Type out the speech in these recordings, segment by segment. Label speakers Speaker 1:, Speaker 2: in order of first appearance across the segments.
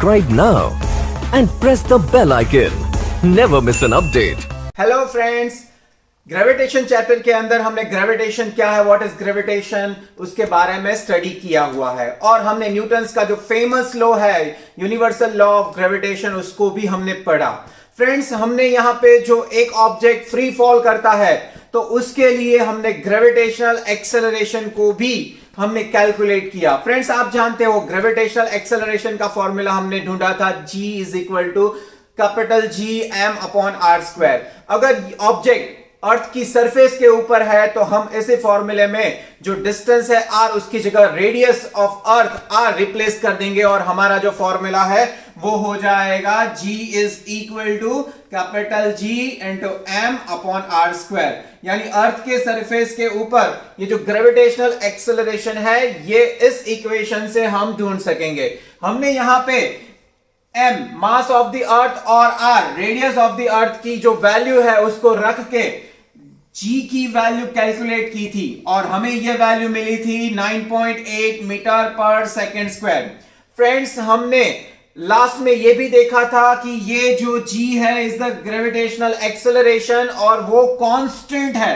Speaker 1: subscribe now and press the bell icon. Never miss an update.
Speaker 2: Hello friends, gravitation chapter के अंदर हमने gravitation क्या है, what is gravitation, उसके बारे में स्टडी किया हुआ है और हमने न्यूटन्स का जो फेमस लॉ है, यूनिवर्सल लॉ ऑफ ग्रेविटेशन, उसको भी हमने पढ़ा। फ्रेंड्स, हमने यहाँ पे जो एक ऑब्जेक्ट फ्री फॉल करता है तो उसके लिए हमने ग्रेविटेशनल एक्सेलरेशन को भी हमने कैलकुलेट किया। फ्रेंड्स, आप जानते हो ग्रेविटेशनल एक्सेलरेशन का फॉर्मूला हमने ढूंढा था, G is equal to capital G m upon r square. अगर ऑब्जेक्ट अर्थ की सरफेस के ऊपर है तो हम ऐसे फॉर्मूले में जो डिस्टेंस है r, उसकी जगह radius of earth r replace कर देंगे और हमारा जो फॉर्मूला है वो हो जाएगा G is equal to capital G into m upon r square. यानी अर्थ के सरफेस के ऊपर ये जो ग्रेविटेशनल एक्सेलरेशन है ये इस इक्वेशन से हम ढूंढ सकेंगे। हमने यहां पे m mass of the earth और r radius of the earth की जो वैल्यू है उसको रख के g की वैल्यू कैलकुलेट की थी और हमें ये वैल्यू मिली थी 9.8 मीटर पर सेकेंड स्क्वायर। फ्रेंड्स, हमने लास्ट में ये भी देखा था कि ये जो g है इज द ग्रेविटेशनल एक्सेलरेशन और वो कांस्टेंट है।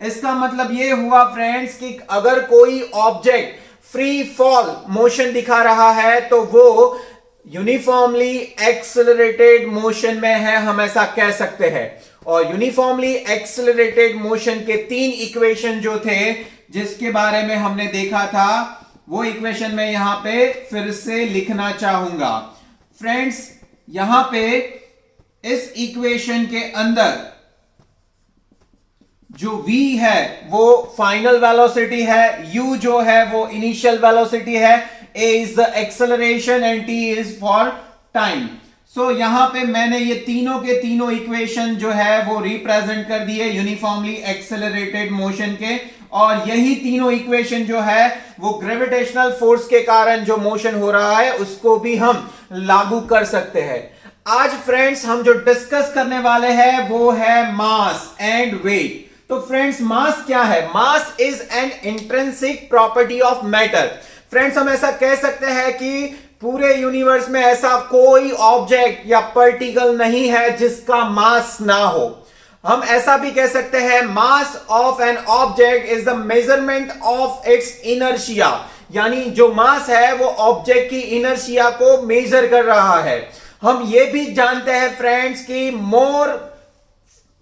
Speaker 2: इसका मतलब ये हुआ फ्रेंड्स कि अगर कोई ऑब्जेक्ट फ्री फॉल मोशन दिखा रहा है तो वो यूनिफॉर्मली एक्सेलरेटेड मोशन में है, हम ऐसा कह सकते हैं। और यूनिफॉर्मली एक्सेलरेटेड मोशन के तीन इक्वेशन जो थे जिसके बारे में हमने देखा था वो इक्वेशन में यहां पे फिर से लिखना चाहूंगा। फ्रेंड्स, यहां पे इस इक्वेशन के अंदर जो v है वो फाइनल वेलोसिटी है, u जो है वो इनिशियल वेलोसिटी है, a is the acceleration and t is for time. So यहां पे मैंने ये तीनों के तीनों इक्वेशन जो है वो रिप्रेजेंट कर दिए यूनिफॉर्मली एक्सेलरेटेड मोशन के, और यही तीनों इक्वेशन जो है वो ग्रेविटेशनल फोर्स के कारण जो मोशन हो रहा है उसको भी हम लागू कर सकते हैं। आज फ्रेंड्स हम जो डिस्कस करने वाले हैं वो है मास एंड वेट। तो फ्रेंड्स, मास क्या है? Mass is an intrinsic property of matter. Friends, हम ऐसा कह सकते हैं कि पूरे यूनिवर्स में ऐसा कोई ऑब्जेक्ट या पार्टिकल नहीं है जिसका मास ना हो। हम ऐसा भी कह सकते हैं mass of an object is the measurement of its inertia. यानी जो मास है वो ऑब्जेक्ट की इनर्शिया को मेजर कर रहा है। हम ये भी जानते हैं फ्रेंड्स कि more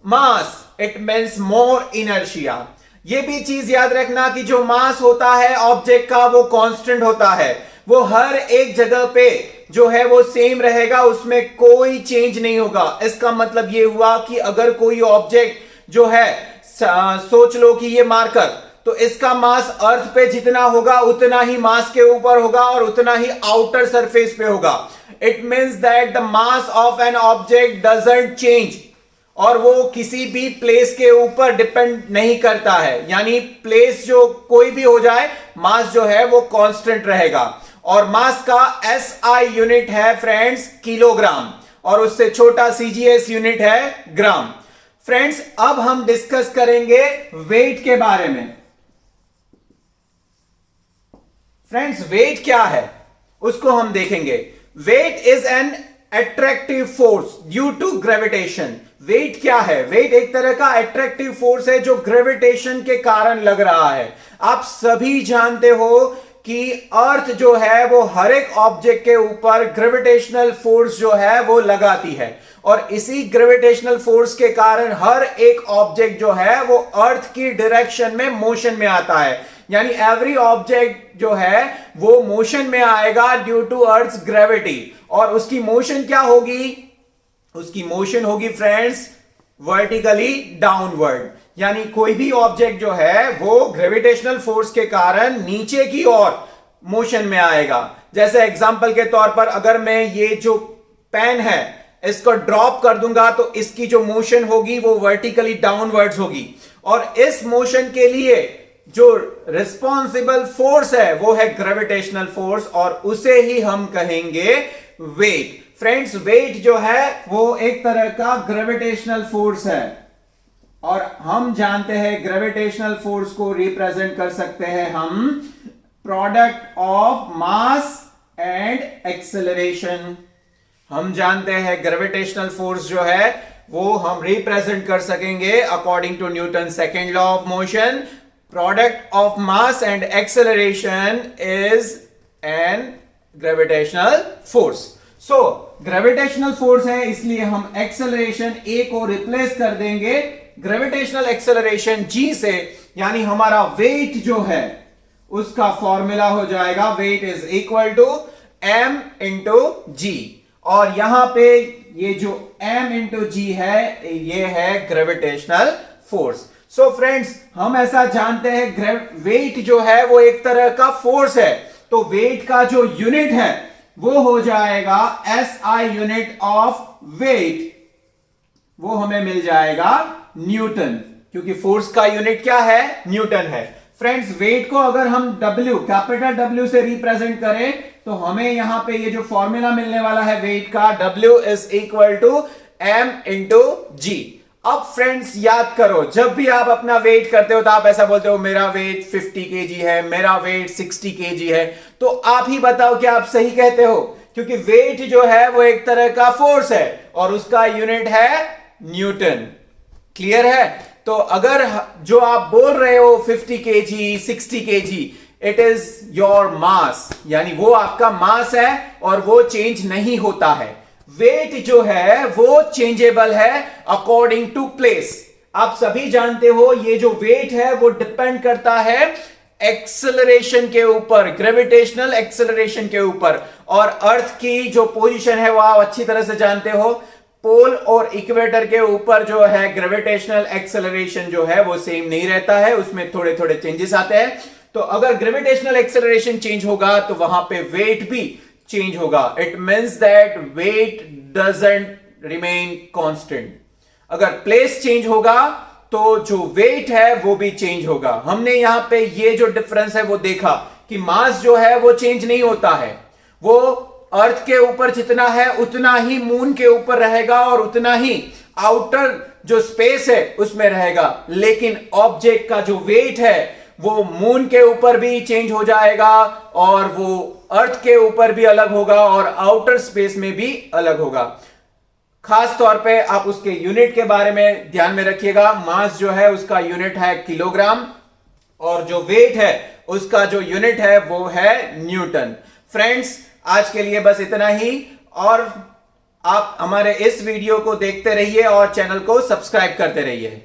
Speaker 2: mass it means more inertia. ये भी चीज याद रखना कि जो मास होता है ऑब्जेक्ट का वो कांस्टेंट होता है, वो हर एक जगह पे जो है वो सेम रहेगा, उसमें कोई चेंज नहीं होगा। इसका मतलब ये हुआ कि अगर कोई ऑब्जेक्ट जो है, सोच लो कि ये मार्कर, तो इसका मास अर्थ पे जितना होगा उतना ही मास के ऊपर होगा और उतना ही आउटर सरफेस पे होगा। It means that the mass of an object doesn't change और वो किसी भी प्लेस के ऊपर डिपेंड नहीं करता है। यानी प्लेस जो कोई भी हो जाए, मास जो है वो कांस्टेंट रहेगा। और मास का SI यूनिट है फ्रेंड्स किलोग्राम और उससे छोटा CGS यूनिट है ग्राम। फ्रेंड्स, अब हम डिस्कस करेंगे वेट के बारे में। फ्रेंड्स, वेट क्या है उसको हम देखेंगे। Weight is an attractive force due to gravitation. Weight क्या है? वेट एक तरह का अट्रैक्टिव फोर्स है जो ग्रेविटेशन के कारण लग रहा है। आप सभी जानते हो कि अर्थ जो है वो हर एक ऑब्जेक्ट के ऊपर ग्रेविटेशनल फोर्स जो है वो लगाती है और इसी ग्रेविटेशनल फोर्स के कारण हर एक ऑब्जेक्ट जो है वो अर्थ की डायरेक्शन में मोशन में आता है। यानी एवरी ऑब्जेक्ट जो है वो मोशन में आएगा ड्यू टू अर्थ्स ग्रेविटी। और उसकी मोशन क्या होगी? उसकी मोशन होगी फ्रेंड्स वर्टिकली डाउनवर्ड। यानी कोई भी ऑब्जेक्ट जो है वो ग्रेविटेशनल फोर्स के कारण नीचे की ओर मोशन में आएगा। जैसे एग्जांपल के तौर पर अगर मैं ये जो पेन है इसको ड्रॉप कर दूंगा तो इसकी जो मोशन होगी वो वर्टिकली डाउनवर्ड्स होगी और इस मोशन के लिए जो रिस्पॉन्सिबल फोर्स है वो है ग्रेविटेशनल फोर्स और उसे ही हम कहेंगे वेट। फ्रेंड्स, वेट जो है वो एक तरह का ग्रेविटेशनल फोर्स है और हम जानते हैं ग्रेविटेशनल फोर्स को रिप्रेजेंट कर सकते हैं हम product of mass and acceleration. हम जानते हैं ग्रेविटेशनल फोर्स जो है वो हम रिप्रेजेंट कर सकेंगे according to Newton second law of motion. Product of mass and acceleration is an gravitational force. So gravitational force है, इसलिए हम एक्सेलरेशन ए को रिप्लेस कर देंगे ग्रेविटेशनल एक्सेलरेशन जी से, यानी हमारा वेट जो है उसका फॉर्मूला हो जाएगा weight is equal to m into g. और यहां पे ये जो m इंटू जी है ये है ग्रेविटेशनल फोर्स। सो फ्रेंड्स, हम ऐसा जानते हैं वेट जो है वो एक तरह का फोर्स है, तो वेट का जो यूनिट है वो हो जाएगा SI यूनिट ऑफ वेट, वो हमें मिल जाएगा न्यूटन, क्योंकि फोर्स का यूनिट क्या है, न्यूटन है। फ्रेंड्स, वेट को अगर हम W कैपिटल W से रिप्रेजेंट करें तो हमें यहां पे ये जो फॉर्मूला मिलने वाला है वेट का W is equal to M into g. अब फ्रेंड्स याद करो, जब भी आप अपना वेट करते हो तो आप ऐसा बोलते हो मेरा वेट 50 केजी है, मेरा वेट 60 केजी है। तो आप ही बताओ कि आप सही कहते हो, क्योंकि वेट जो है वो एक तरह का फोर्स है और उसका यूनिट है न्यूटन। क्लियर है? तो अगर जो आप बोल रहे हो 50 KG 60 KG, it is your मास, यानी वो आपका मास है और वो चेंज नहीं होता है। वेट जो है वो चेंजेबल है अकॉर्डिंग टू प्लेस। आप सभी जानते हो ये जो वेट है वो डिपेंड करता है एक्सेलरेशन के ऊपर, ग्रेविटेशनल एक्सेलरेशन के ऊपर। और अर्थ की जो पोजीशन है वो आप अच्छी तरह से जानते हो, पोल और इक्वेटर के ऊपर जो है ग्रेविटेशनल एक्सेलरेशन जो है वो सेम नहीं रहता है, उसमें थोड़े थोड़े चेंजेस आते हैं। तो अगर ग्रेविटेशनल एक्सेलरेशन चेंज होगा तो वहां पे वेट भी चेंज होगा। It means that weight doesn't remain constant. अगर प्लेस चेंज होगा तो जो वेट है वो भी चेंज होगा। हमने यहां पे ये जो डिफरेंस है वो देखा कि मास जो है वो चेंज नहीं होता है, वो अर्थ के ऊपर जितना है उतना ही मून के ऊपर रहेगा और उतना ही आउटर जो स्पेस है उसमें रहेगा। लेकिन ऑब्जेक्ट का जो वेट है वो मून के ऊपर भी चेंज हो जाएगा और वो अर्थ के ऊपर भी अलग होगा और आउटर स्पेस में भी अलग होगा। खास तौर पे आप उसके यूनिट के बारे में ध्यान में रखिएगा। मास जो है उसका यूनिट है किलोग्राम और जो वेट है उसका जो यूनिट है वो है न्यूटन। फ्रेंड्स, आज के लिए बस इतना ही, और आप हमारे इस वीडियो को देखते रहिए और चैनल को सब्सक्राइब करते रहिए।